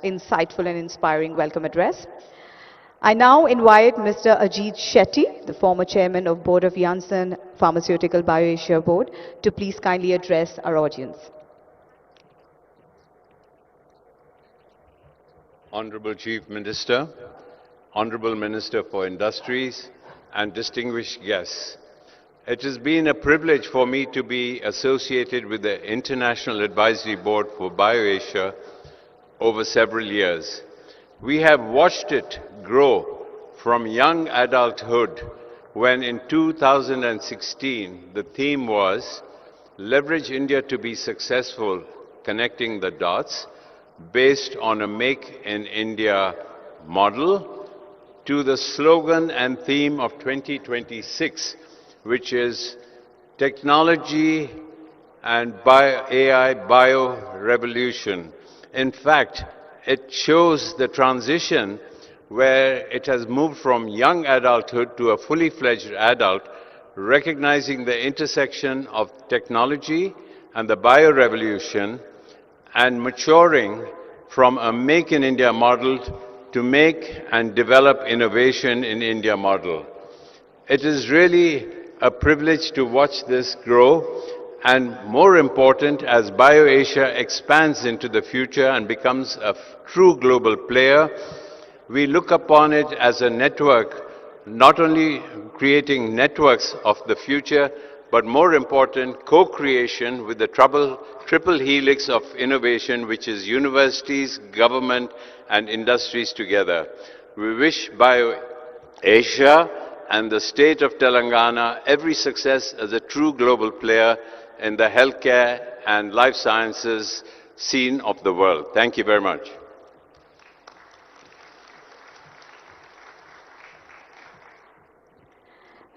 insightful and inspiring welcome address. I now invite Mr. Ajit Shetty, the former chairman of Board of Janssen Pharmaceutical BioAsia Board, to please kindly address our audience. Honorable Chief Minister, Honorable Minister for Industries, and distinguished guests. It has been a privilege for me to be associated with the International Advisory Board for BioAsia over several years. We have watched it grow from young adulthood when in 2016 the theme was Leverage India to be Successful, Connecting the Dots, based on a Make in India model, to the slogan and theme of 2026, which is Technology and AI Bio-Revolution. In fact, it shows the transition where it has moved from young adulthood to a fully fledged adult, recognizing the intersection of technology and the bio-revolution, and maturing from a Make in India model to make and develop innovation in India model. It is really a privilege to watch this grow, and more important, as BioAsia expands into the future and becomes a true global player, we look upon it as a network, not only creating networks of the future, but more important, co-creation with the triple helix of innovation, which is universities, government, and industries together. We wish BioAsia and the state of Telangana every success as a true global player in the healthcare and life sciences scene of the world. Thank you very much.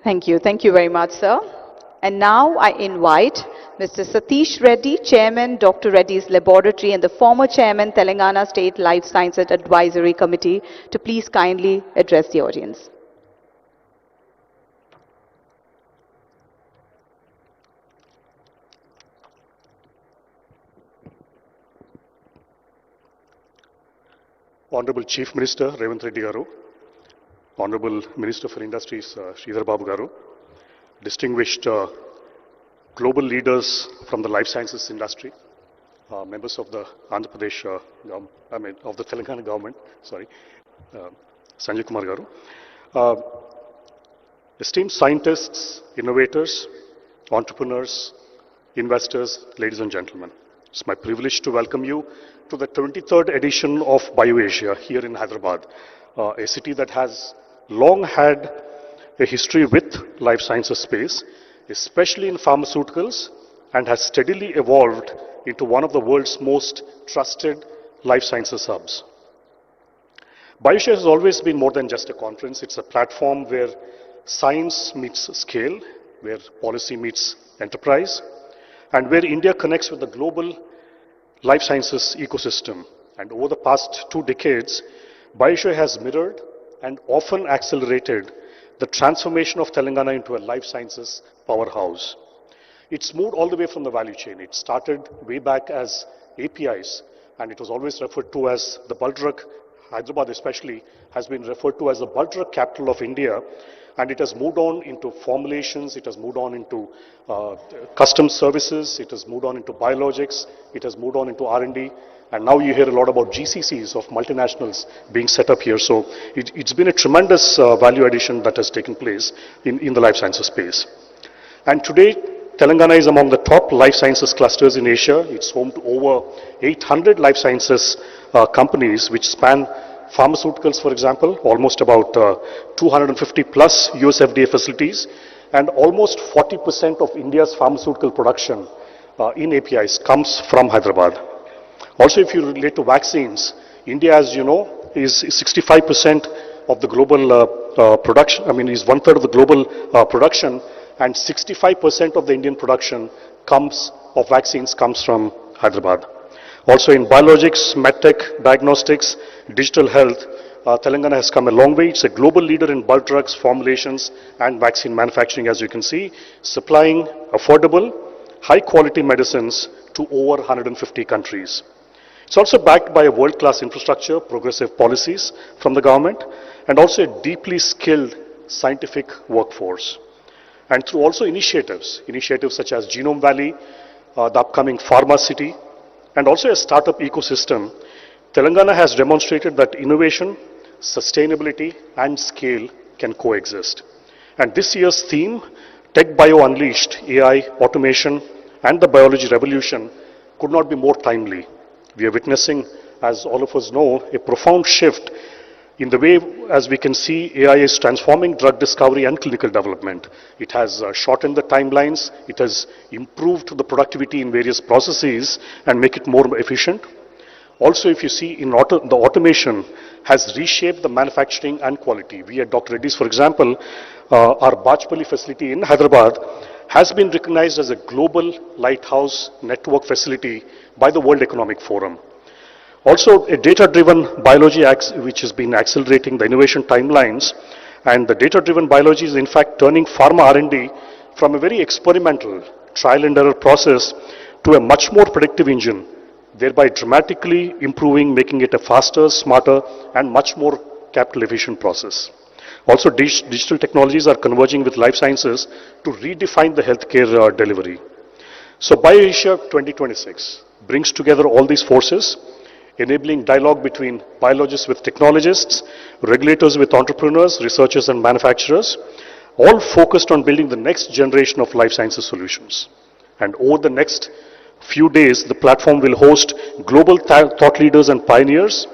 Thank you. Thank you very much, sir. And now I invite Mr. Satish Reddy, Chairman, Dr. Reddy's Laboratory, and the former Chairman, Telangana State Life Sciences Advisory Committee, to please kindly address the audience. Honorable Chief Minister Revanth Reddy Garu, Honorable Minister for Industries Sridhar Babu Garu, distinguished global leaders from the life sciences industry, members of the Andhra Pradesh, of the Telangana government, Sanjay Kumar Garu, esteemed scientists, innovators, entrepreneurs, investors, ladies and gentlemen. It's my privilege to welcome you to the 23rd edition of BioAsia here in Hyderabad, a city that has long had a history with life sciences space, especially in pharmaceuticals, and has steadily evolved into one of the world's most trusted life sciences hubs. BioAsia has always been more than just a conference. It's a platform where science meets scale, where policy meets enterprise, and where India connects with the global life sciences ecosystem. And over the past 2 decades, BioAsia has mirrored and often accelerated the transformation of Telangana into a life sciences powerhouse. It's moved all the way from the value chain. It started way back as APIs, and it was always referred to as the bulk drug. Hyderabad especially has been referred to as the bulk drug capital of India, and it has moved on into formulations, it has moved on into custom services, it has moved on into biologics, it has moved on into R&D, and now you hear a lot about GCCs of multinationals being set up here. So it's been a tremendous value addition that has taken place in the life sciences space. And today, Telangana is among the top life sciences clusters in Asia. It's home to over 800 life sciences companies which span pharmaceuticals, for example, almost about 250 plus US FDA facilities, and almost 40% of India's pharmaceutical production in APIs comes from Hyderabad. Also, if you relate to vaccines, India, as you know, is 65% of the global production, is 1/3 of the global production, and 65% of the Indian production of vaccines comes from Hyderabad. Also in biologics, medtech, diagnostics, digital health, Telangana has come a long way. It's a global leader in bulk drugs, formulations, and vaccine manufacturing, as you can see, supplying affordable, high-quality medicines to over 150 countries. It's also backed by a world-class infrastructure, progressive policies from the government, and also a deeply skilled scientific workforce. And through also initiatives such as Genome Valley, the upcoming Pharma City, and also a startup ecosystem, Telangana has demonstrated that innovation, sustainability, and scale can coexist. And this year's theme, Tech Bio Unleashed, AI, Automation, and the Biology Revolution, could not be more timely. We are witnessing, as all of us know, a profound shift in the way, as we can see, AI is transforming drug discovery and clinical development. It has shortened the timelines, it has improved the productivity in various processes and make it more efficient. Also, if you see, the automation has reshaped the manufacturing and quality. We at Dr. Reddy's, for example, our Bajpalli facility in Hyderabad has been recognized as a global lighthouse network facility by the World Economic Forum. Also, a data-driven biology which has been accelerating the innovation timelines, and the data-driven biology is in fact turning pharma R&D from a very experimental trial and error process to a much more predictive engine, thereby dramatically improving, making it a faster, smarter, and much more capital efficient process. Also, digital technologies are converging with life sciences to redefine the healthcare delivery. So BioAsia 2026 brings together all these forces, enabling dialogue between biologists with technologists, regulators with entrepreneurs, researchers and manufacturers, all focused on building the next generation of life sciences solutions. And over the next few days, the platform will host global thought leaders and pioneers,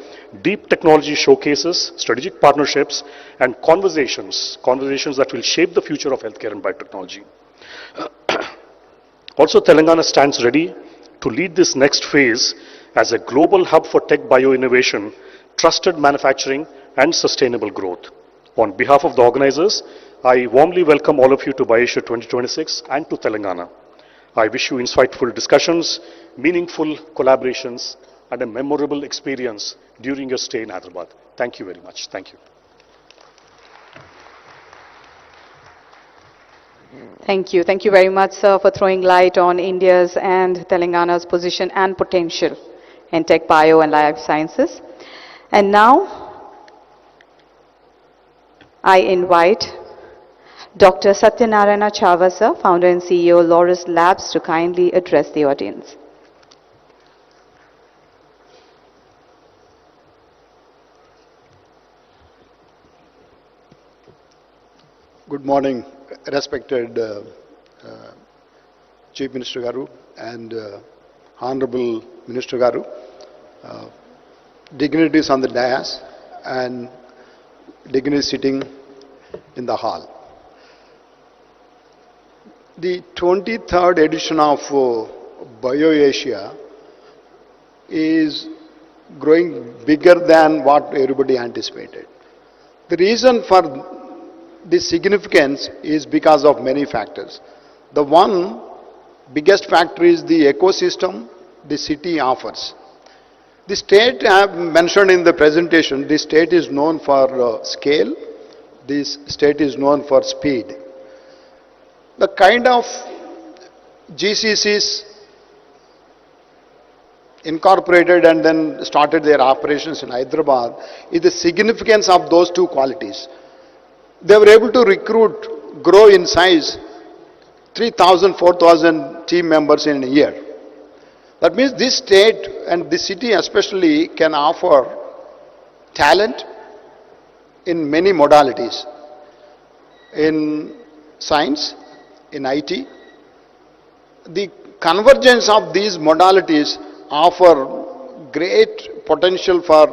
deep technology showcases, strategic partnerships, and conversations that will shape the future of healthcare and biotechnology. Also, Telangana stands ready to lead this next phase as a global hub for tech bio-innovation, trusted manufacturing, and sustainable growth. On behalf of the organizers, I warmly welcome all of you to BioAsia 2026 and to Telangana. I wish you insightful discussions, meaningful collaborations, and a memorable experience during your stay in Hyderabad. Thank you very much. Thank you. Thank you. Thank you very much, sir, for throwing light on India's and Telangana's position and potential in tech, bio, and life sciences. And now, I invite Dr. Satyanarayana Chava, sir, founder and CEO, Laurus Labs, to kindly address the audience. Good morning, respected Chief Minister Garu and Honorable Minister Garu, dignitaries on the dais and dignitaries sitting in the hall. The 23rd edition of BioAsia is growing bigger than what everybody anticipated. The reason for this significance is because of many factors. The one biggest factor is the ecosystem the city offers. The state, I have mentioned in the presentation, the state is known for scale, this state is known for speed. The kind of GCCs incorporated and then started their operations in Hyderabad is the significance of those two qualities. They were able to recruit, grow in size, 3,000, 4,000 team members in a year. That means this state and this city especially can offer talent in many modalities, in science, in IT. The convergence of these modalities offer great potential for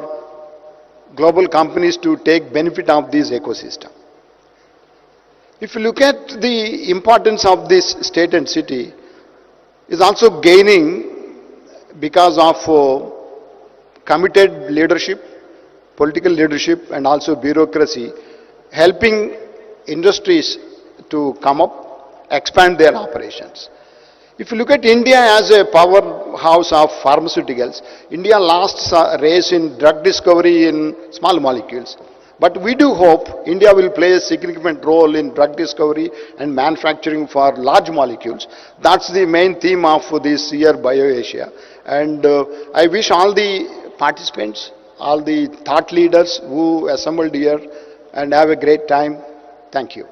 global companies to take benefit of this ecosystem. If you look at the importance of this state and city, is also gaining because of committed leadership, political leadership, and also bureaucracy, helping industries to come up, expand their operations. If you look at India as a powerhouse of pharmaceuticals, India lost a race in drug discovery in small molecules. But we do hope India will play a significant role in drug discovery and manufacturing for large molecules. That's the main theme of this year BioAsia. And I wish all the participants, all the thought leaders who assembled here, and have a great time. Thank you.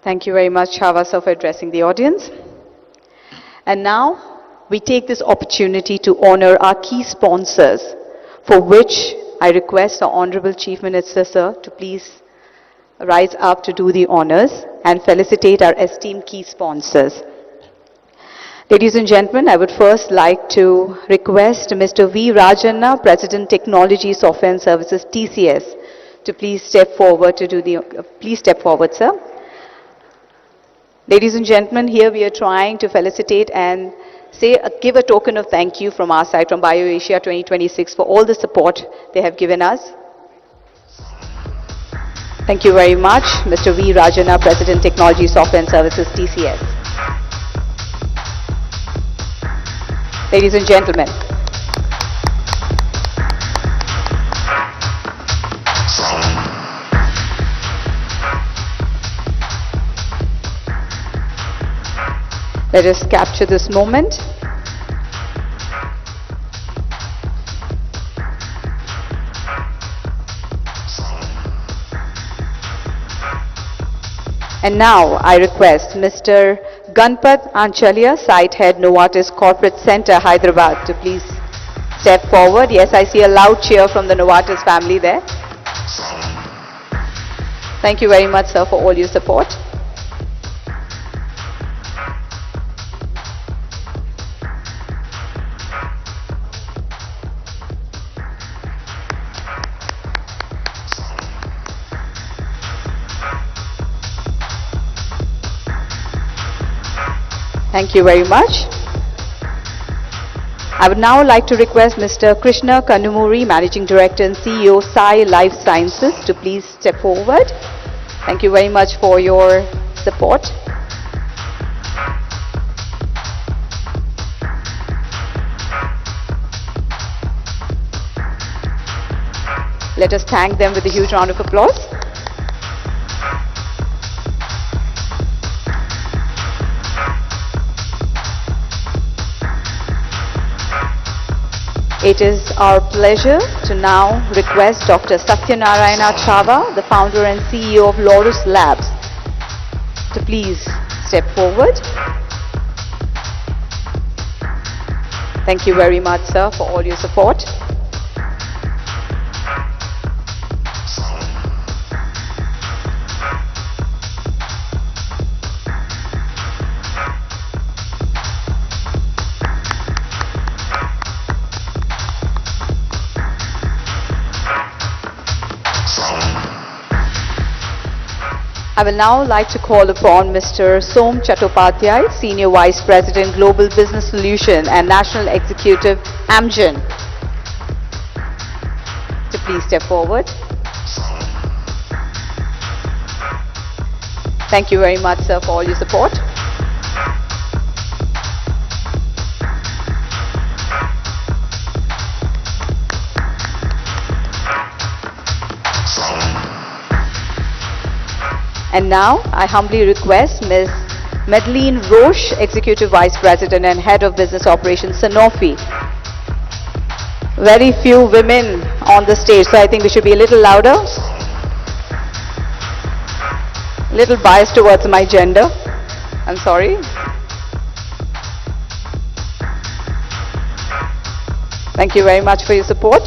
Thank you very much, Chava sir, for addressing the audience. And now we take this opportunity to honor our key sponsors, for which I request the Honorable Chief Minister sir to please rise up to do the honors and felicitate our esteemed key sponsors. Ladies and gentlemen, I would first like to request Mr. V. Rajanna, President Technology Software and Services TCS, to please step forward to do the, please step forward, sir. Ladies and gentlemen, here we are trying to felicitate and give a token of thank you from our side, from BioAsia 2026, for all the support they have given us. Thank you very much, Mr. V. Rajanna, President Technology Software and Services TCS. Ladies and gentlemen, let us capture this moment. And now I request Mr. Ganpat Anchalia, Site Head, Novartis Corporate Center, Hyderabad, to please step forward. Yes, I see a loud cheer from the Novartis family there. Thank you very much, sir, for all your support. Thank you very much. I would now like to request Mr. Krishna Kanumuri, Managing Director and CEO, Sai Life Sciences, to please step forward. Thank you very much for your support. Let us thank them with a huge round of applause. It is our pleasure to now request Dr. Satyanarayana Chava, the founder and CEO of Laurus Labs, to please step forward. Thank you very much, sir, for all your support. I will now like to call upon Mr. Som Chattopadhyay, Senior Vice President, Global Business Solution and National Executive, Amgen, to please step forward. Thank you very much, sir, for all your support. And now, I humbly request Ms. Madeleine Roche, Executive Vice President and Head of Business Operations, Sanofi. Very few women on the stage, so I think we should be a little louder. A little biased towards my gender. I'm sorry. Thank you very much for your support.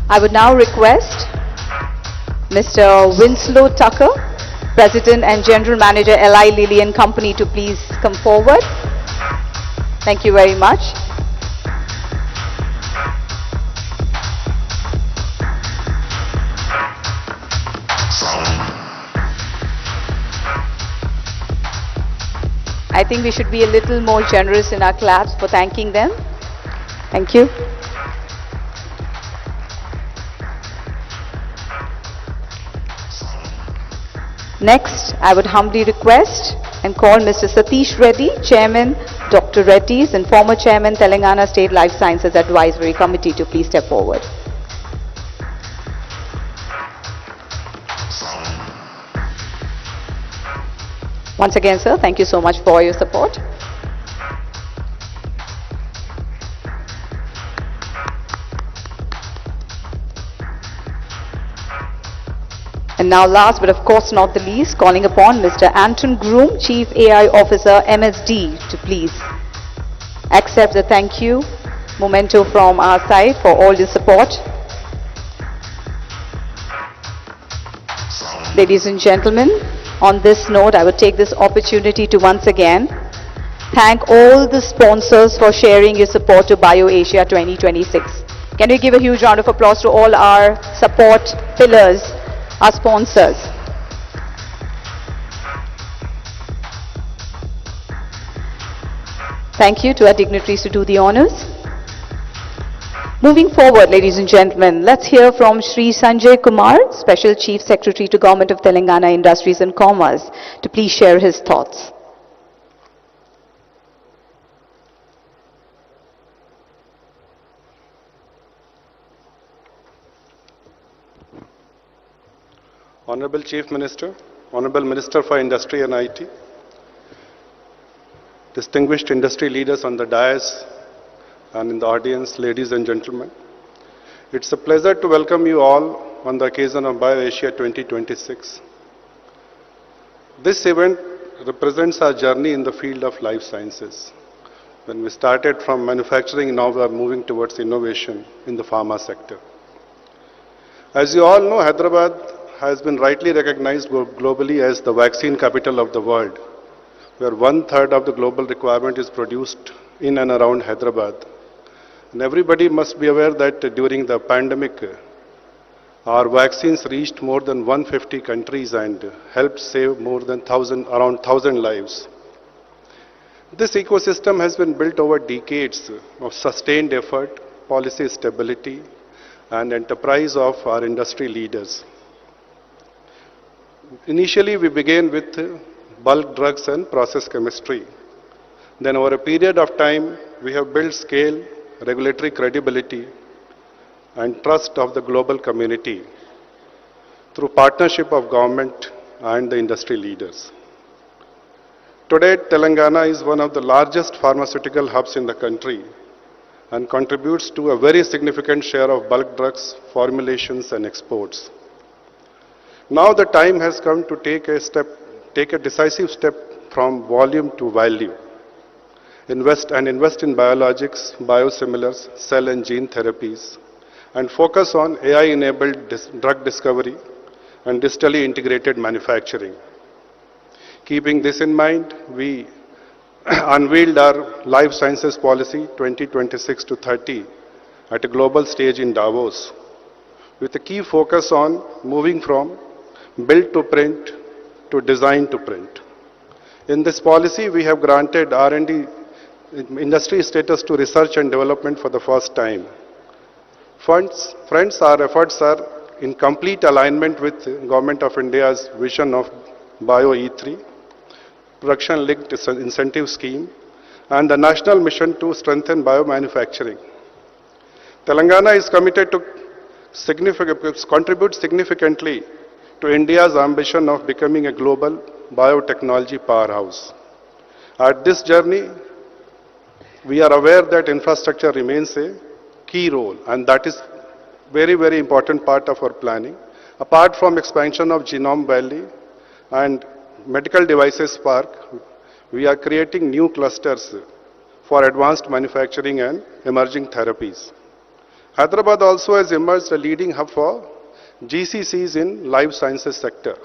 I would now request Mr. Winslow Tucker, President and General Manager, Eli Lilly and Company, to please come forward. Thank you very much. I think we should be a little more generous in our claps for thanking them. Thank you. Next, I would humbly request and call Mr. Satish Reddy, Chairman, Dr. Reddy's and former Chairman, Telangana State Life Sciences Advisory Committee to please step forward. Once again, sir, thank you so much for your support. And now last but of course not the least, calling upon Mr. Anton Groom, Chief AI Officer, MSD, to please accept the thank you memento from our side for all the support. Ladies and gentlemen, on this note, I would take this opportunity to once again thank all the sponsors for sharing your support to BioAsia 2026. Can we give a huge round of applause to all our support pillars, our sponsors? Thank you to our dignitaries to do the honors. Moving forward, ladies and gentlemen, let's hear from Shri Sanjay Kumar, Special Chief Secretary to Government of Telangana Industries and Commerce, to please share his thoughts. Honorable Chief Minister, Honorable Minister for Industry and IT, distinguished industry leaders on the dais and in the audience, ladies and gentlemen. It's a pleasure to welcome you all on the occasion of BioAsia 2026. This event represents our journey in the field of life sciences. When we started from manufacturing, now we are moving towards innovation in the pharma sector. As you all know, Hyderabad has been rightly recognized globally as the vaccine capital of the world, where 1/3 of the global requirement is produced in and around Hyderabad. And everybody must be aware that during the pandemic, our vaccines reached more than 150 countries and helped save more than around 1,000 lives. This ecosystem has been built over decades of sustained effort, policy stability, and enterprise of our industry leaders. Initially, we began with bulk drugs and process chemistry. Then over a period of time, we have built scale, regulatory credibility, and trust of the global community through partnership of government and the industry leaders. Today, Telangana is one of the largest pharmaceutical hubs in the country and contributes to a very significant share of bulk drugs, formulations, and exports. Now the time has come to take a decisive step from volume to value. Invest in biologics, biosimilars, cell and gene therapies, and focus on AI-enabled drug discovery and digitally integrated manufacturing. Keeping this in mind, we unveiled our Life Sciences Policy 2026 to 30 at a global stage in Davos, with a key focus on moving from build to print to design to print. In this policy, we have granted R&D industry status to research and development for the first time. Friends, our efforts are in complete alignment with Government of India's vision of Bio-E3, production-linked incentive scheme, and the national mission to strengthen biomanufacturing. Telangana is committed to contribute significantly to India's ambition of becoming a global biotechnology powerhouse. At this journey, we are aware that infrastructure remains a key role, and that is very, very important part of our planning. Apart from expansion of Genome Valley and medical devices park, we are creating new clusters for advanced manufacturing and emerging therapies. Hyderabad also has emerged a leading hub for GCCs in life sciences sector.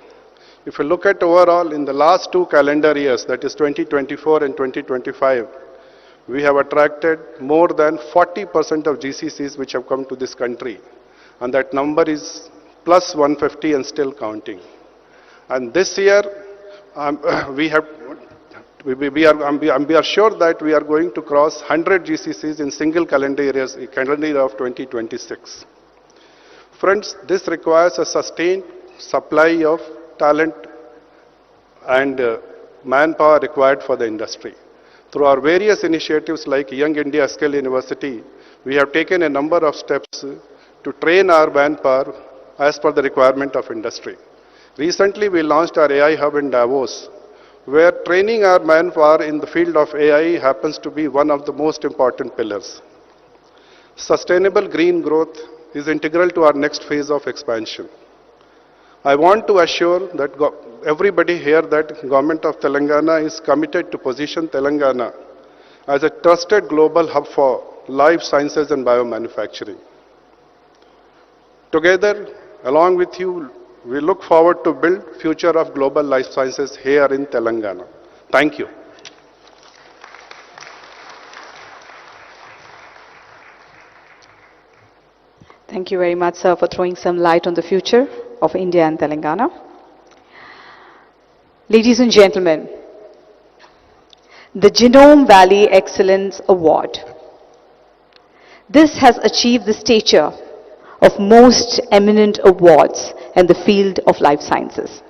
If you look at overall in the last 2 calendar years, that is 2024 and 2025, we have attracted more than 40% of GCCs which have come to this country. And that number is plus 150 and still counting. And this year, we are sure that we are going to cross 100 GCCs in single calendar year of 2026. Friends, this requires a sustained supply of talent and manpower required for the industry. Through our various initiatives like Young India Skill University, we have taken a number of steps to train our manpower as per the requirement of industry. Recently, we launched our AI Hub in Davos, where training our manpower in the field of AI happens to be one of the most important pillars. Sustainable green growth is integral to our next phase of expansion. I want to assure that everybody here that Government of Telangana is committed to position Telangana as a trusted global hub for life sciences and biomanufacturing. Together, along with you, we look forward to build future of global life sciences here in Telangana. Thank you. Thank you very much, sir, for throwing some light on the future of India and Telangana. Ladies and gentlemen, the Genome Valley Excellence Award. This has achieved the stature of most eminent awards in the field of life sciences.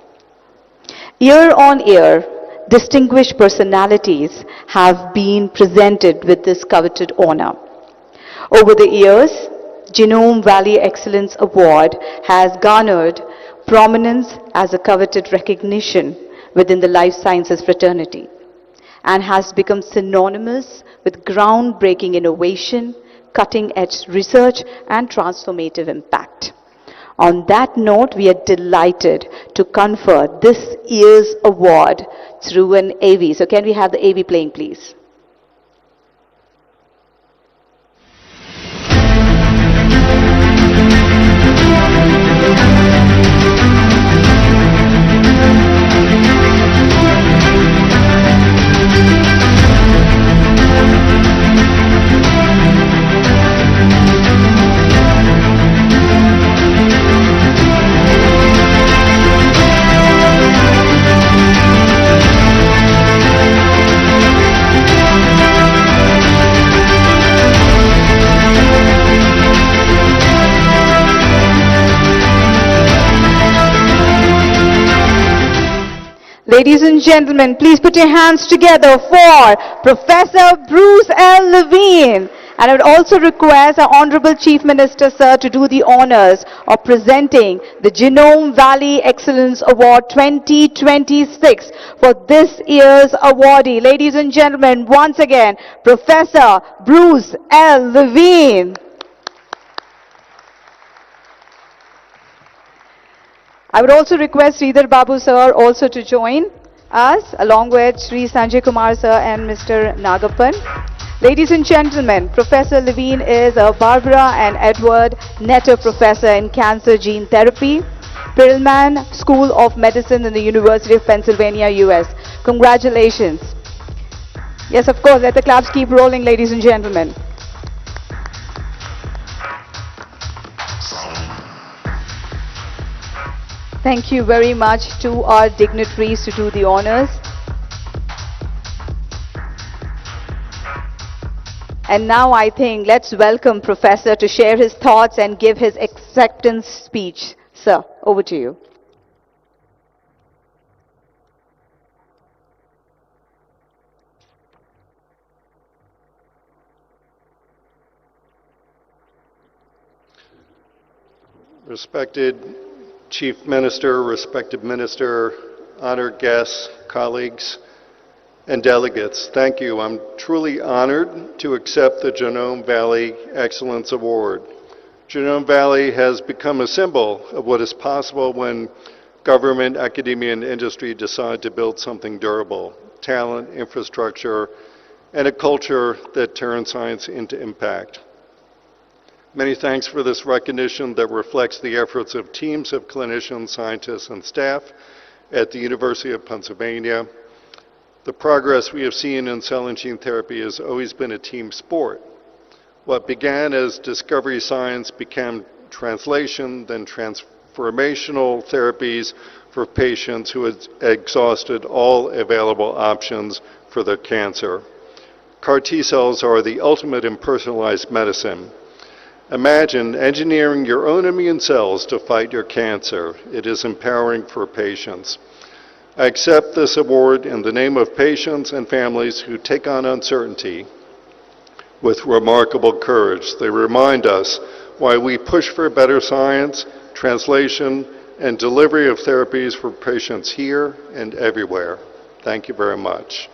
Year on year, distinguished personalities have been presented with this coveted honor. Over the years, Genome Valley Excellence Award has garnered prominence as a coveted recognition within the life sciences fraternity and has become synonymous with groundbreaking innovation, cutting-edge research and transformative impact. On that note, we are delighted to confer this year's award through an AV. So can we have the AV playing, please? Ladies and gentlemen, please put your hands together for Professor Bruce L. Levine. And I would also request our Honorable Chief Minister, sir, to do the honors of presenting the Genome Valley Excellence Award 2026 for this year's awardee. Ladies and gentlemen, once again, Professor Bruce L. Levine. I would also request Sridhar Babu sir also to join us along with Sri Sanjay Kumar sir and Mr. Nagappan. Ladies and gentlemen, Professor Levine is a Barbara and Edward Netter Professor in Cancer Gene Therapy, Perelman School of Medicine in the University of Pennsylvania, US. Congratulations. Yes, of course, let the claps keep rolling, ladies and gentlemen. Thank you very much to our dignitaries to do the honors. And now I think let's welcome Professor to share his thoughts and give his acceptance speech. Sir, over to you. Respected Chief Minister, respected Minister, honored guests, colleagues, and delegates, thank you. I'm truly honored to accept the Genome Valley Excellence Award. Genome Valley has become a symbol of what is possible when government, academia, and industry decide to build something durable, talent, infrastructure, and a culture that turns science into impact. Many thanks for this recognition that reflects the efforts of teams of clinicians, scientists, and staff at the University of Pennsylvania. The progress we have seen in cell and gene therapy has always been a team sport. What began as discovery science became translation, then transformational therapies for patients who had exhausted all available options for their cancer. CAR T cells are the ultimate in personalized medicine. Imagine engineering your own immune cells to fight your cancer. It is empowering for patients. I accept this award in the name of patients and families who take on uncertainty with remarkable courage. They remind us why we push for better science, translation, and delivery of therapies for patients here and everywhere. Thank you very much.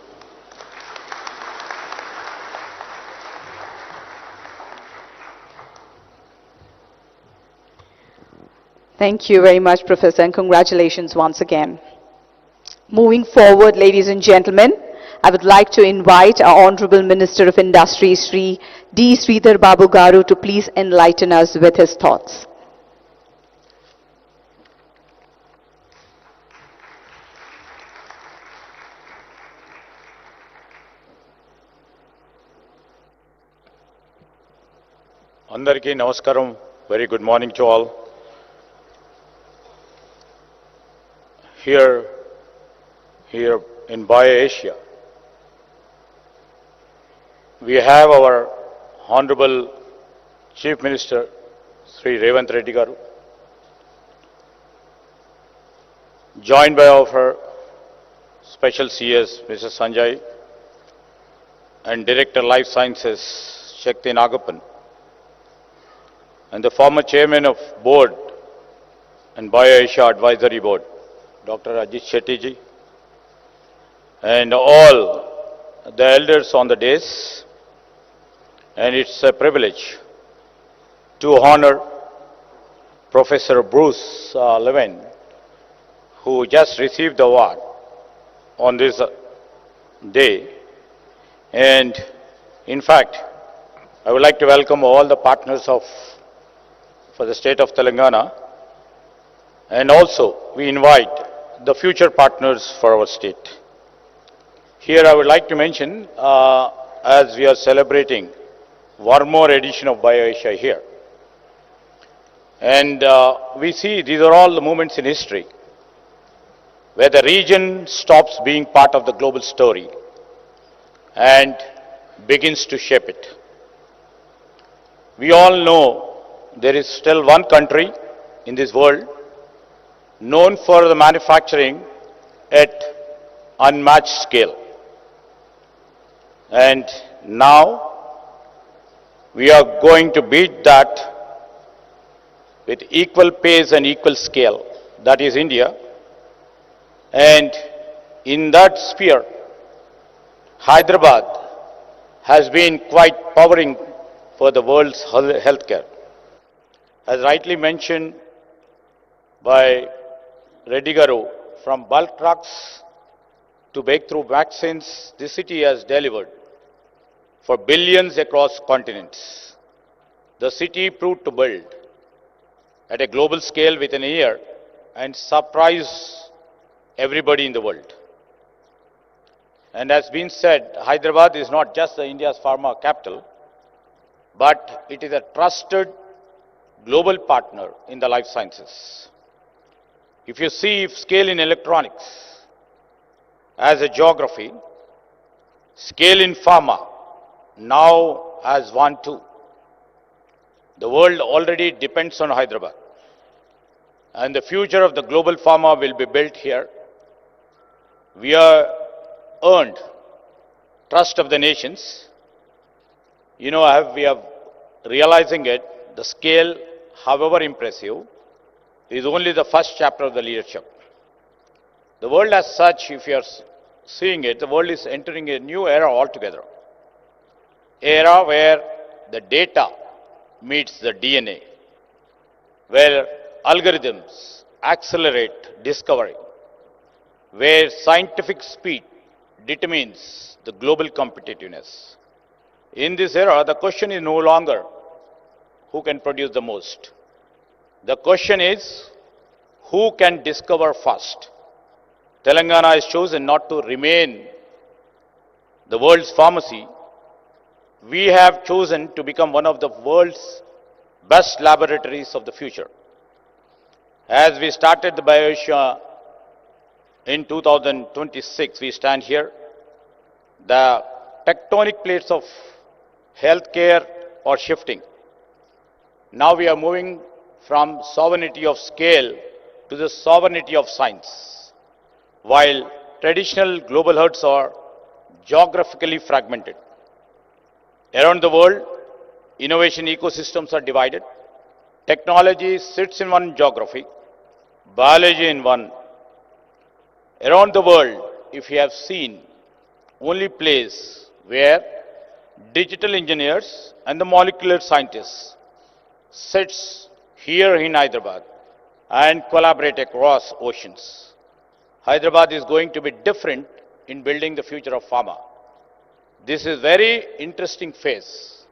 Thank you very much, Professor, and congratulations once again. Moving forward, ladies and gentlemen, I would like to invite our Honorable Minister of Industry, Sri D. Sridhar Babu Garu, to please enlighten us with his thoughts. Andariki Namaskaram, very good morning to all. Here in BioAsia, we have our Honorable Chief Minister, Sri Revanth Reddy Garu, joined by our Special CS, Mr. Sanjay, and Director Life Sciences, Shakti Nagappan, and the former Chairman of Board and BioAsia Advisory Board, Dr. Ajit Shetty ji, and all the elders on the dais. And it's a privilege to honor Professor Bruce Levin, who just received the award on this day. And in fact, I would like to welcome all the partners for the state of Telangana, and also we invite the future partners for our state. Here I would like to mention, as we are celebrating one more edition of BioAsia here, and we see these are all the moments in history where the region stops being part of the global story and begins to shape it. We all know there is still one country in this world known for the manufacturing at unmatched scale. And now we are going to beat that with equal pace and equal scale. That is India. And in that sphere, Hyderabad has been quite powering for the world's healthcare. As rightly mentioned by Reddy Garu, from bulk trucks to breakthrough vaccines, this city has delivered for billions across continents. The city proved to build at a global scale within a year and surprise everybody in the world. And as been said, Hyderabad is not just India's pharma capital, but it is a trusted global partner in the life sciences. If you see scale in electronics as a geography, scale in pharma now as one too. The world already depends on Hyderabad, and the future of the global pharma will be built here. We are earned trust of the nations. You know, we are realizing it, the scale, however impressive, is only the first chapter of the leadership. The world as such, if you are seeing it, the world is entering a new era altogether. Era where the data meets the DNA, where algorithms accelerate discovery, where scientific speed determines the global competitiveness. In this era, the question is no longer who can produce the most. The question is who can discover first. Telangana has chosen not to remain the world's pharmacy. We have chosen to become one of the world's best laboratories of the future. As we started the BioAsia in 2026, we stand here. The tectonic plates of healthcare are shifting. Now we are moving from sovereignty of scale to the sovereignty of science. while traditional global hubs are geographically fragmented. Around the world, innovation ecosystems are divided. Technology sits in one geography, biology in one. Around the world, if you have seen, only place where digital engineers and the molecular scientists sits here in Hyderabad and collaborate across oceans. Hyderabad is going to be different in building the future of pharma. This is very interesting phase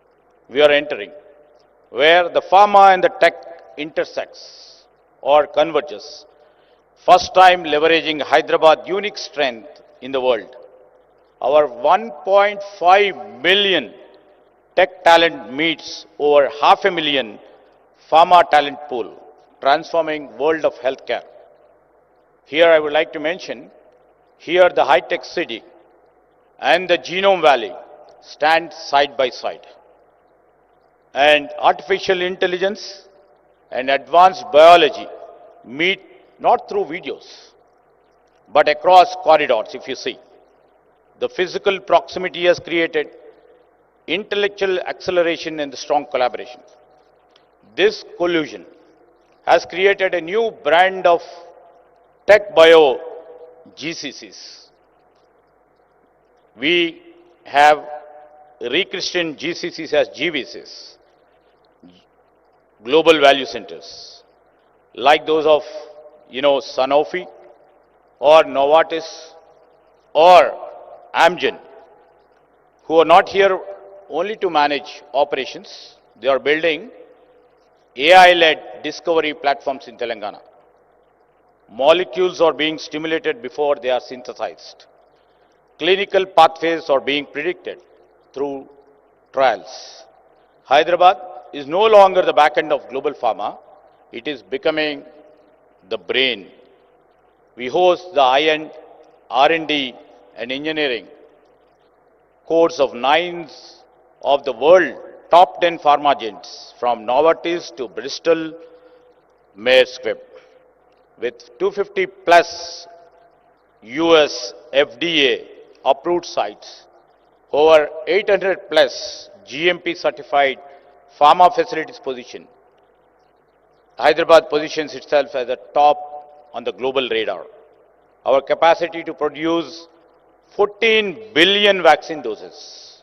we are entering, where the pharma and the tech intersects or converges. First time leveraging Hyderabad unique strength in the world. Our 1.5 million tech talent meets over 500,000 pharma talent pool, transforming world of healthcare. Here I would like to mention, here the Hitex city and the Genome Valley stand side by side. And artificial intelligence and advanced biology meet not through videos, but across corridors, if you see. The physical proximity has created intellectual acceleration and strong collaboration. This collusion has created a new brand of tech bio GCCs. We have rechristened GCCs as GVCs, Global Value Centers, like those of, Sanofi or Novartis or Amgen, who are not here only to manage operations. They are building AI-led discovery platforms in Telangana. Molecules are being stimulated before they are synthesized. Clinical pathways are being predicted through trials. Hyderabad is no longer the back end of global pharma. It is becoming the brain. We host the high-end R&D and engineering cores of 9 of the world top 10 pharma giants, from Novartis to Bristol, Myers Squibb, with 250 plus US FDA approved sites, over 800 plus GMP certified pharma facilities position. Hyderabad positions itself as a top on the global radar. Our capacity to produce 14 billion vaccine doses,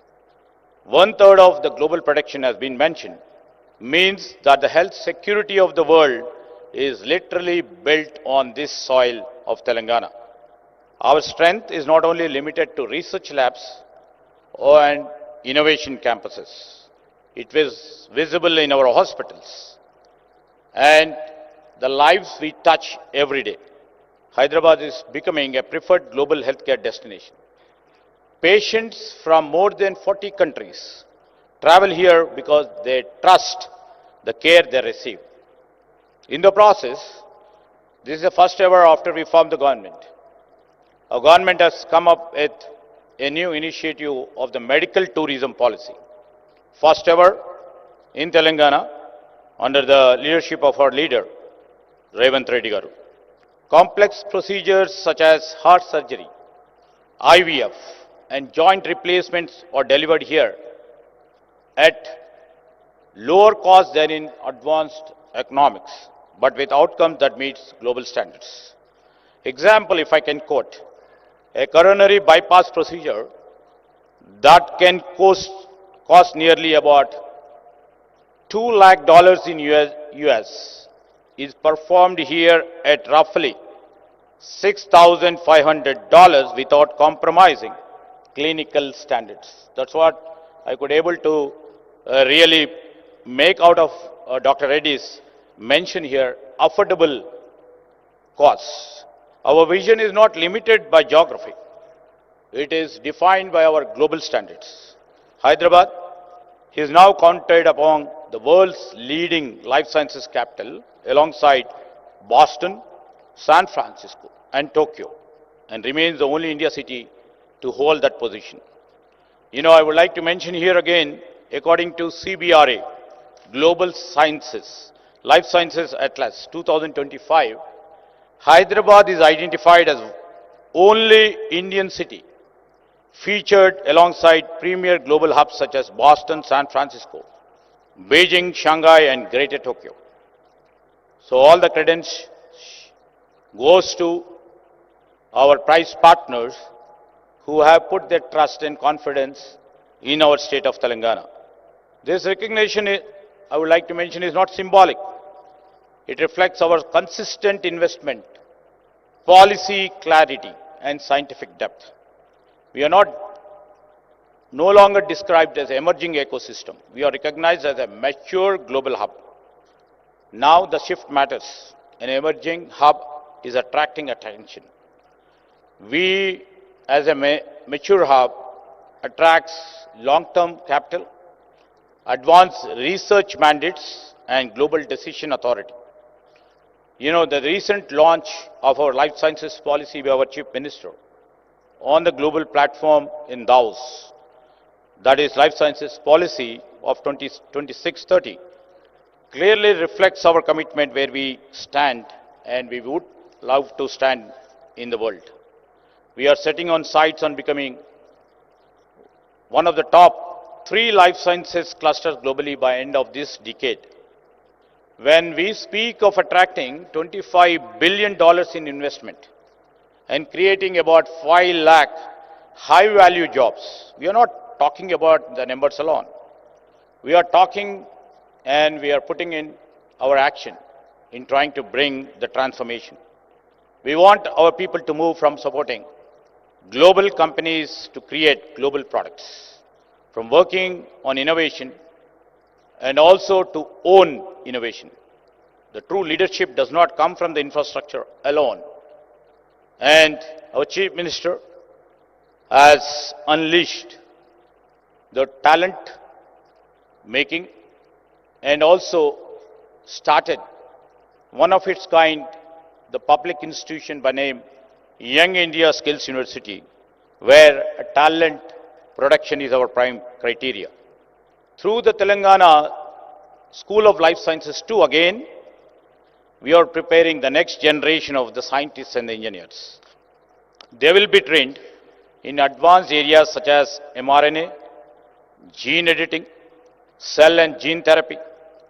1/3 of the global production has been mentioned, means that the health security of the world is literally built on this soil of Telangana. Our strength is not only limited to research labs and innovation campuses. It is visible in our hospitals and the lives we touch every day. Hyderabad is becoming a preferred global healthcare destination. Patients from more than 40 countries travel here because they trust the care they receive. In the process, this is the first ever after we formed the government. Our government has come up with a new initiative of the medical tourism policy. First ever in Telangana, under the leadership of our leader, Revanth Reddy garu. Complex procedures such as heart surgery, IVF, and joint replacements are delivered here at lower cost than in advanced economics, but with outcomes that meets global standards. Example, if I can quote, a coronary bypass procedure that can cost nearly about $2 lakh in US is performed here at roughly $6,500 without compromising clinical standards. That's what I could able to really make out of Dr. Reddy's mention here, affordable costs. Our vision is not limited by geography. It is defined by our global standards. Hyderabad is now counted among the world's leading life sciences capital alongside Boston, San Francisco, and Tokyo, and remains the only India city to hold that position. I would like to mention here again, according to CBRA, Global Sciences, Life Sciences Atlas 2025, Hyderabad is identified as only Indian city featured alongside premier global hubs such as Boston, San Francisco, Beijing, Shanghai, and Greater Tokyo. So all the credence goes to our prize partners who have put their trust and confidence in our state of Telangana. This recognition, I would like to mention, is not symbolic. It reflects our consistent investment, policy clarity, and scientific depth. We are no longer described as an emerging ecosystem. We are recognized as a mature global hub. Now the shift matters. An emerging hub is attracting attention. We, as a mature hub, attracts long-term capital, advanced research mandates, and global decision authority. You know, the recent launch of our life sciences policy by our Chief Minister on the global platform in Davos, that is Life Sciences Policy of 2026-30, clearly reflects our commitment where we stand and we would love to stand in the world. We are setting on sights on becoming one of the top 3 life sciences clusters globally by end of this decade. When we speak of attracting $25 billion in investment and creating about 5 lakh high-value jobs, we are not talking about the numbers alone. We are talking and we are putting in our action in trying to bring the transformation. We want our people to move from supporting global companies to create global products, from working on innovation and also to own innovation. The true leadership does not come from the infrastructure alone. And our Chief Minister has unleashed the talent making and also started one of its kind, the public institution by name Young India Skills University, where talent production is our prime criteria. Through the Telangana School of Life Sciences too, again, we are preparing the next generation of the scientists and the engineers. They will be trained in advanced areas such as mRNA, gene editing, cell and gene therapy,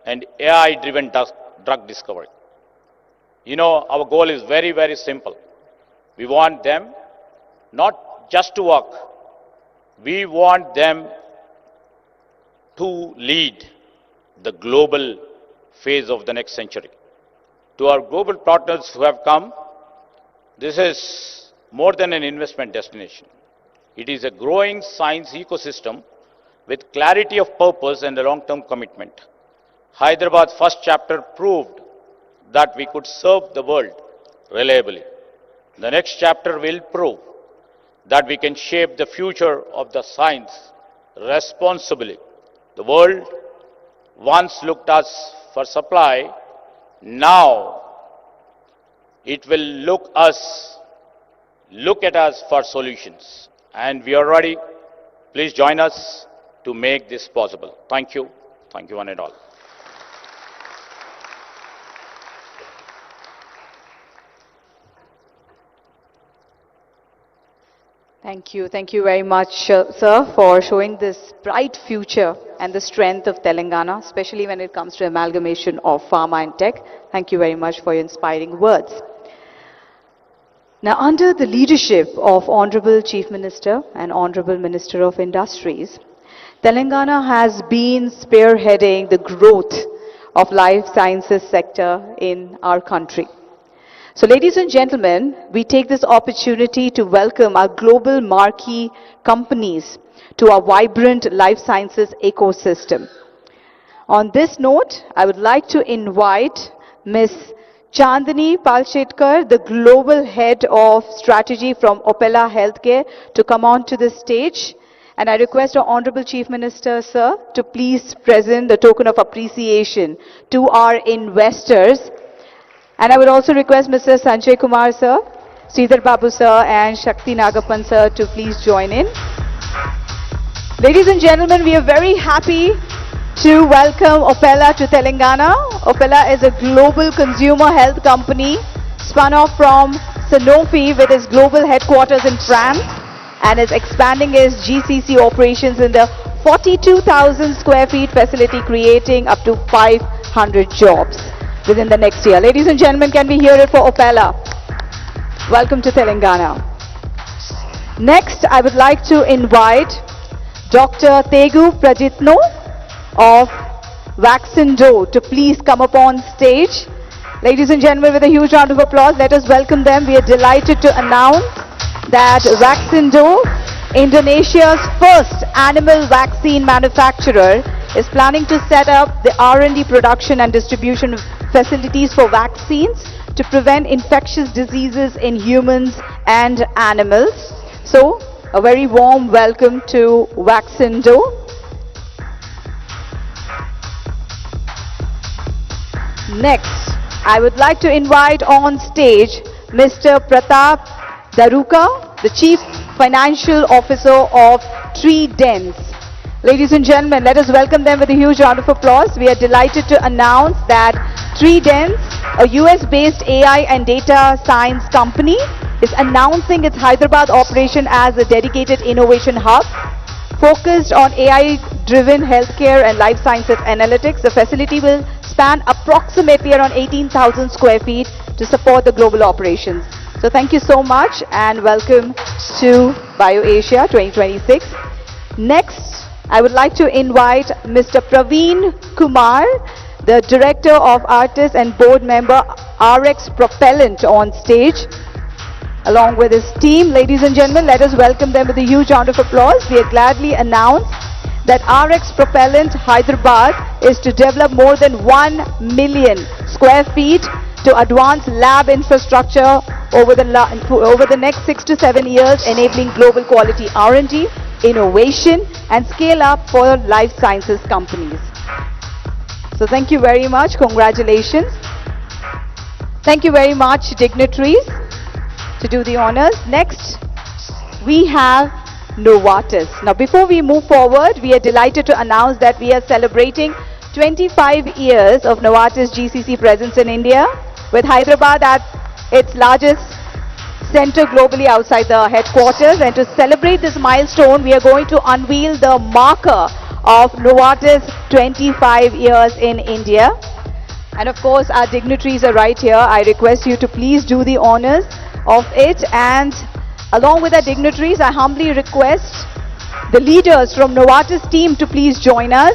and AI-driven drug discovery. You know, our goal is very, very simple. We want them not just to work, we want them to lead the global phase of the next century. To our global partners who have come, this is more than an investment destination. It is a growing science ecosystem with clarity of purpose and a long-term commitment. Hyderabad's first chapter proved that we could serve the world reliably. The next chapter will prove that we can shape the future of the science responsibly. The world once looked us for supply, now it will look at us for solutions. And we are ready. Please join us to make this possible. Thank you. Thank you one and all. Thank you. Thank you very much, sir, for showing this bright future and the strength of Telangana, especially when it comes to amalgamation of pharma and tech. Thank you very much for your inspiring words. Now, under the leadership of Honorable Chief Minister and Honorable Minister of Industries, Telangana has been spearheading the growth of life sciences sector in our country. So, ladies and gentlemen, we take this opportunity to welcome our global marquee companies to our vibrant life sciences ecosystem. On this note, I would like to invite Ms. Chandani Palchetkar, the Global Head of Strategy from Opella Healthcare, to come on to the stage. And I request our Honorable Chief Minister, sir, to please present the token of appreciation to our investors. And I would also request Mr. Sanjay Kumar, sir, Sridhar Babu, sir, and Shakti Nagappan, sir, to please join in. Ladies and gentlemen, we are very happy to welcome Opella to Telangana. Opella is a global consumer health company spun off from Sanofi with its global headquarters in France and is expanding its GCC operations in the 42,000 square feet facility, creating up to 500 jobs within the next year. Ladies and gentlemen, can we hear it for Opella? Welcome to Telangana. Next, I would like to invite Dr. Tegu Prajitno of Vaccino to please come up on stage. Ladies and gentlemen, with a huge round of applause, let us welcome them. We are delighted to announce that Vaccino, Indonesia's first animal vaccine manufacturer, is planning to set up the R&D production and distribution facilities for vaccines to prevent infectious diseases in humans and animals. So, a very warm welcome to Vaccino. Next, I would like to invite on stage Mr. Pratap Daruka, the Chief Financial Officer of Tridents. Ladies and gentlemen, let us welcome them with a huge round of applause. We are delighted to announce that Tridents, a US-based AI and data science company, is announcing its Hyderabad operation as a dedicated innovation hub focused on AI-driven healthcare and life sciences analytics. The facility will span approximately around 18,000 square feet to support the global operations. So thank you so much and welcome to BioAsia 2026. Next, I would like to invite Mr. Praveen Kumar, the Director of Artists and Board Member RX Propellant on stage, along with his team. Ladies and gentlemen, let us welcome them with a huge round of applause. We are gladly announce that RX Propellant Hyderabad is to develop more than 1 million square feet to advance lab infrastructure over the next 6 to 7 years, enabling global quality R&D, innovation, and scale up for life sciences companies. So thank you very much. Congratulations. Thank you very much, dignitaries, to do the honors. Next, we have Novartis. Now, before we move forward, we are delighted to announce that we are celebrating 25 years of Novartis GCC presence in India, with Hyderabad at its largest center globally outside the headquarters. And to celebrate this milestone, we are going to unveil the marker of Novartis 25 years in India. And of course, our dignitaries are right here. I request you to please do the honors of it. And along with our dignitaries, I humbly request the leaders from Novartis team to please join us.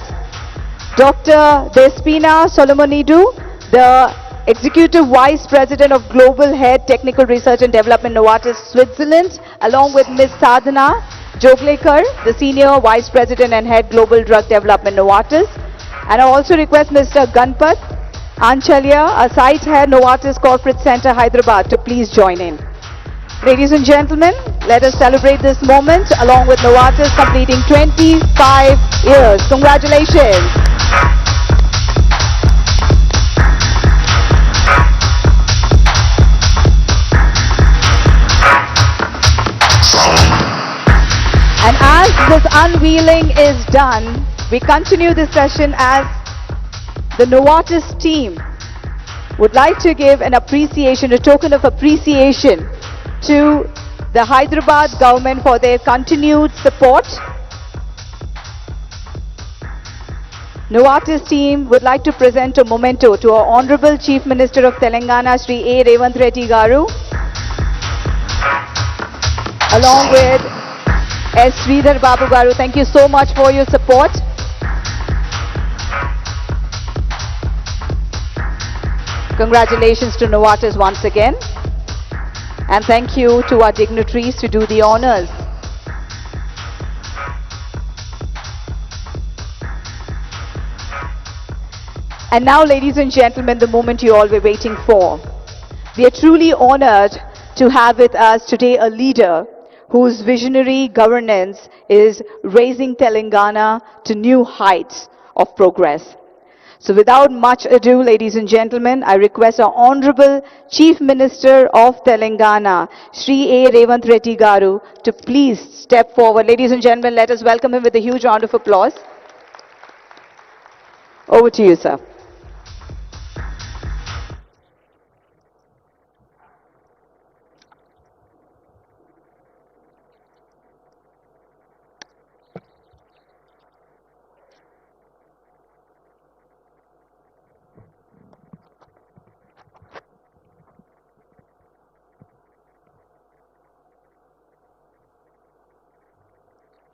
Dr. Despina Solomonidu, the Executive Vice President of Global Head Technical Research and Development, Novartis Switzerland, along with Ms. Sadhana Joglekar, the Senior Vice President and Head Global Drug Development, Novartis. And I also request Mr. Ganpat Anchalya, a Site Head, Novartis Corporate Center, Hyderabad, to please join in. Ladies and gentlemen, let us celebrate this moment along with Novartis completing 25 years. Congratulations. And as this unveiling is done, we continue this session as the Novartis team would like to give an appreciation, a token of appreciation to the Hyderabad government for their continued support. Novartis team would like to present a memento to our Honorable Chief Minister of Telangana, Shri A. Revanth Reddy Garu, along with S. Sridhar Babu Garu. Thank you so much for your support. Congratulations to Novartis once again. And thank you to our dignitaries to do the honors. And now, ladies and gentlemen, the moment you all were waiting for. We are truly honored to have with us today a leader whose visionary governance is raising Telangana to new heights of progress. So without much ado, ladies and gentlemen, I request our Honorable Chief Minister of Telangana, Shri A. Revanth Reddy Garu, to please step forward. Ladies and gentlemen, let us welcome him with a huge round of applause. Over to you, sir.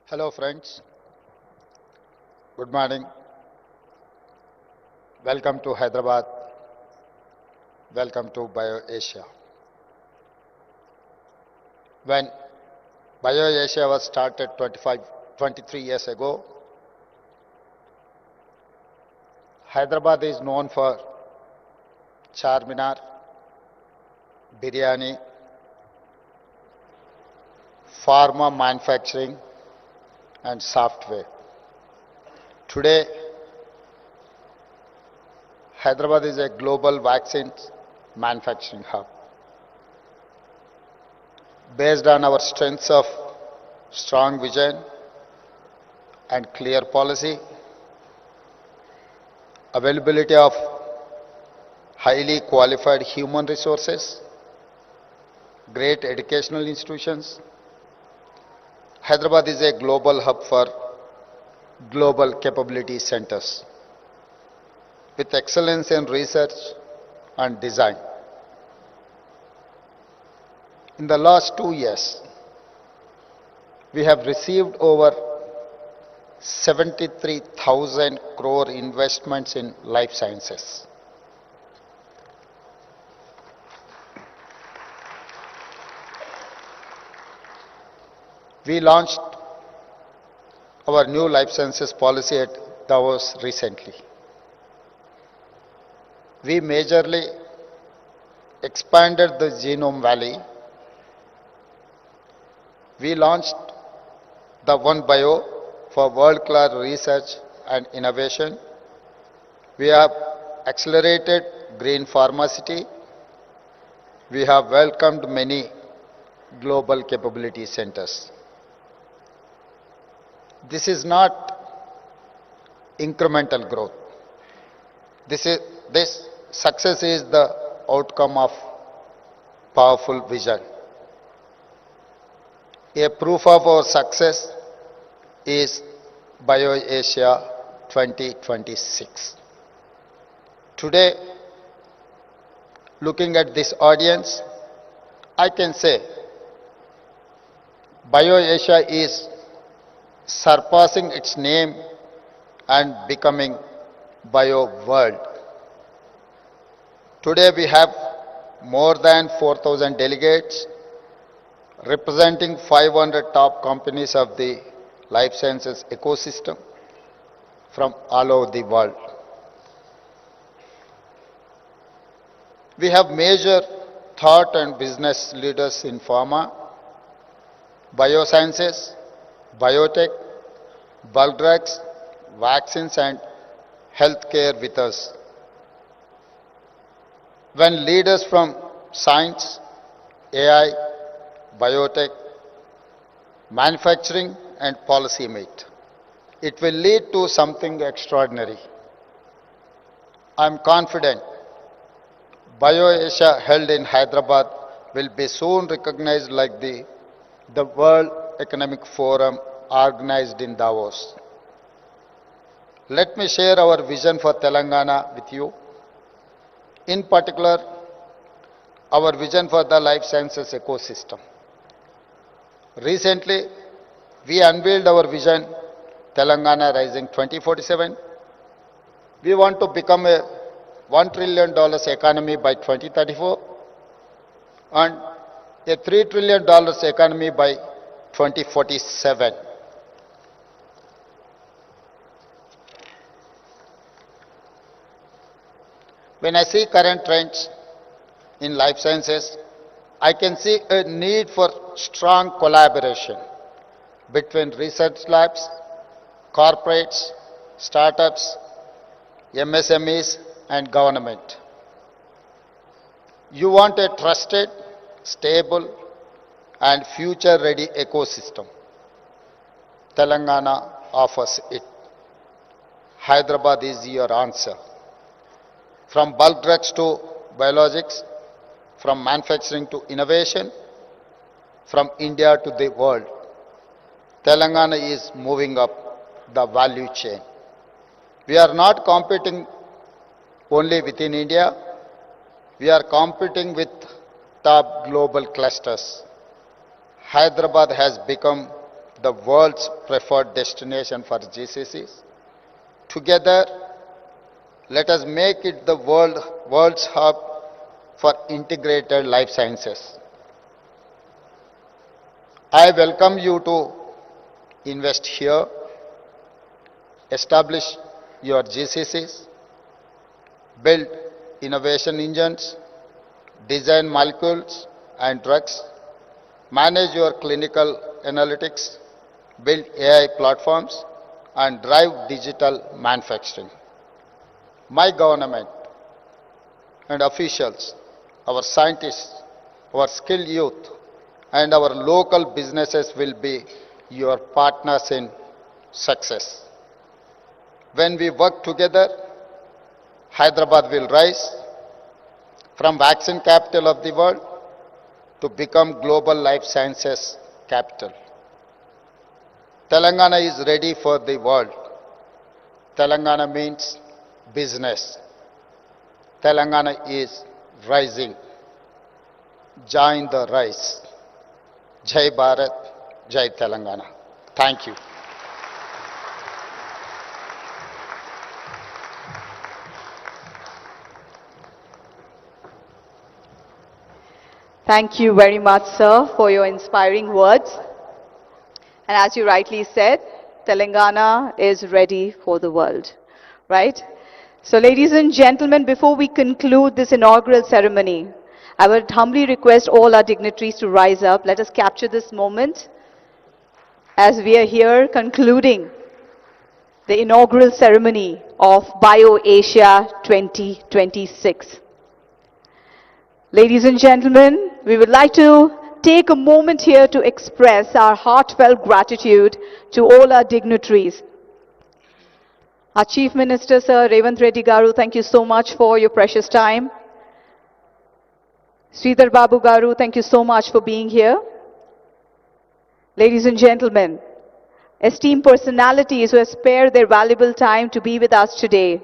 Hello friends, good morning. Welcome to Hyderabad. Welcome to BioAsia. When BioAsia was started 23 years ago, Hyderabad is known for Charminar, biryani, pharma manufacturing and software. Today, Hyderabad is a global vaccine manufacturing hub. Based on our strengths of strong vision and clear policy, availability of highly qualified human resources, great educational institutions, Hyderabad is a global hub for global capability centers with excellence in research and design. In the last 2 years, we have received over 73,000 crore investments in life sciences. We launched our new life sciences policy at Davos recently. We majorly expanded the Genome Valley. We launched the One Bio for world-class research and innovation. We have accelerated green pharmacy. We have welcomed many global capability centers. This is not incremental growth. This success is the outcome of powerful vision. A proof of our success is BioAsia 2026. Today, looking at this audience, I can say BioAsia is surpassing its name and becoming Bio World. Today we have more than 4,000 delegates representing 500 top companies of the life sciences ecosystem from all over the world. We have major thought and business leaders in pharma, biosciences, biotech, bulk drugs, vaccines and healthcare with us. When leaders from science, AI, biotech, manufacturing and policy meet, it will lead to something extraordinary. I am confident BioAsia held in Hyderabad will be soon recognized like the World Economic Forum organized in Davos. Let me share our vision for Telangana with you. In particular, our vision for the life sciences ecosystem. Recently, we unveiled our vision, Telangana Rising 2047. We want to become a $1 trillion economy by 2034 and a $3 trillion economy by 2047. When I see current trends in life sciences, I can see a need for strong collaboration between research labs, corporates, startups, MSMEs and government. You want a trusted, stable and future-ready ecosystem. Telangana offers it. Hyderabad is your answer. From bulk drugs to biologics, from manufacturing to innovation, from India to the world, Telangana is moving up the value chain. We are not competing only within India, we are competing with top global clusters. Hyderabad has become the world's preferred destination for GCCs. Together, let us make it the world's hub for integrated life sciences. I welcome you to invest here, establish your GCCs, build innovation engines, design molecules and drugs, manage your clinical analytics, build AI platforms, and drive digital manufacturing. My government and officials, our scientists, our skilled youth, and our local businesses will be your partners in success. When we work together, Hyderabad will rise from vaccine capital of the world to become global life sciences capital. Telangana is ready for the world. Telangana means business. Telangana is rising. Join the rise. Jai Bharat, Jai Telangana. Thank you. Thank you very much, sir, for your inspiring words. And as you rightly said, Telangana is ready for the world, right? So ladies and gentlemen, before we conclude this inaugural ceremony, I would humbly request all our dignitaries to rise up. Let us capture this moment as we are here concluding the inaugural ceremony of BioAsia 2026. Ladies and gentlemen, we would like to take a moment here to express our heartfelt gratitude to all our dignitaries. Our Chief Minister, Sir Revanth Reddy Garu, thank you so much for your precious time. Sridhar Babu Garu, thank you so much for being here. Ladies and gentlemen, esteemed personalities who have spared their valuable time to be with us today,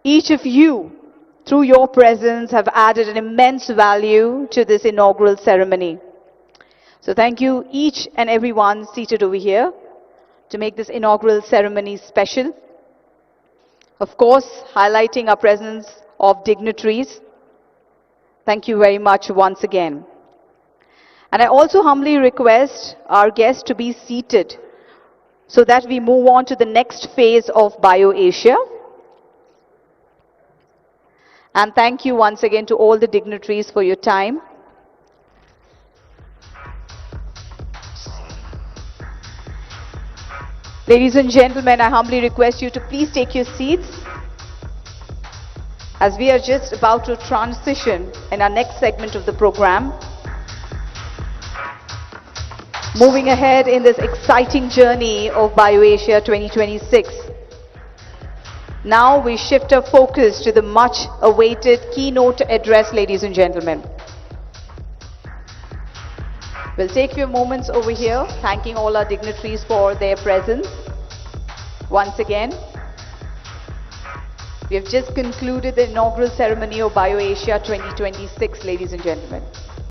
each of you, through your presence, have added an immense value to this inaugural ceremony. So thank you each and everyone seated over here to make this inaugural ceremony special. Of course, highlighting our presence of dignitaries. Thank you very much once again. And I also humbly request our guests to be seated so that we move on to the next phase of BioAsia. And thank you once again to all the dignitaries for your time. Ladies and gentlemen, I humbly request you to please take your seats as we are just about to transition in our next segment of the program. Moving ahead in this exciting journey of BioAsia 2026. Now we shift our focus to the much awaited keynote address, ladies and gentlemen. We'll take a few moments over here, thanking all our dignitaries for their presence. Once again, we have just concluded the inaugural ceremony of BioAsia 2026, ladies and gentlemen.